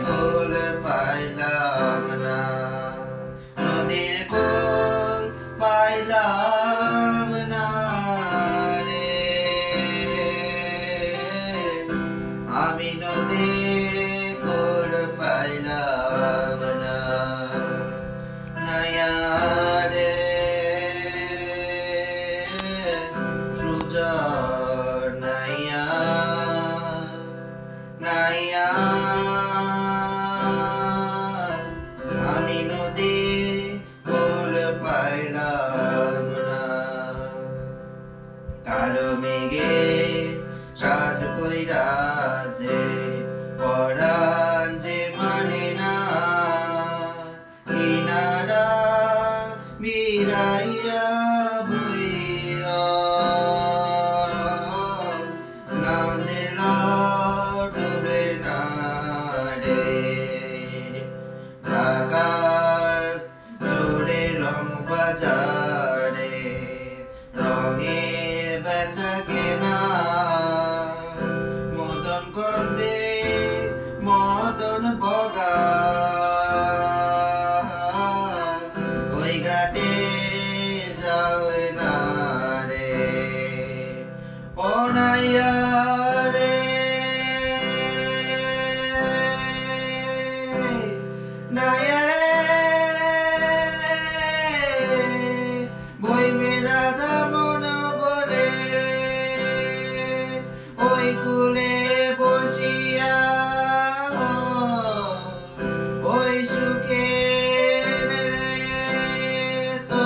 কুল পাইলাম না, নদীর কুল পাইলাম না রে। আমি নদীর কুল পাইলাম না, নাইয়া রে সুজন নাইয়া, নাইয়া আমি নদীর কুল পাইলাম না। কালো মেঘে সাজ কইরা যে পরাণ যে মানে না, কিনারা মিরাইয়া ভৈরা নাও যে ডুবে না রে। ঢাকার জোরে রং বাজারে রঙের বেচা কেনা, মদনগঞ্জে মদন বগা, ওই ঘাটে যাও না রে। ও নাইয়া রে, নাইয়া রে বইবে রাধা মন বলে, ওই কুলে বসিয়া ওই সুখে তো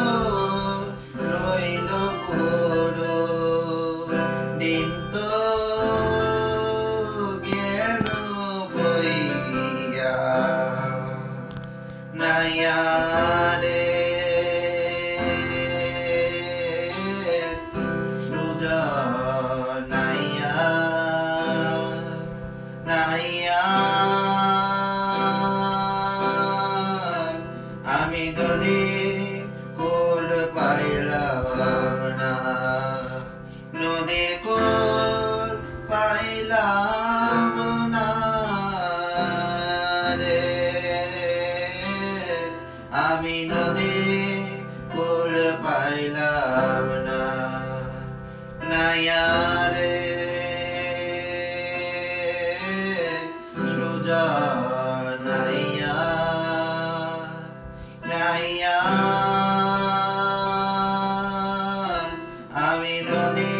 রইল পুরো দিন তো গেল বইয়া। নাইয়া রে সুজন নাইয়া, নাইয়া আমি নদীর কুল পাইলাম না, নদীর কুল পাইলাম না রে। আমি নদীর কুল পাইলাম না, নাইয়া রে সুজন নাইয়া, নাইয়া আমি নদী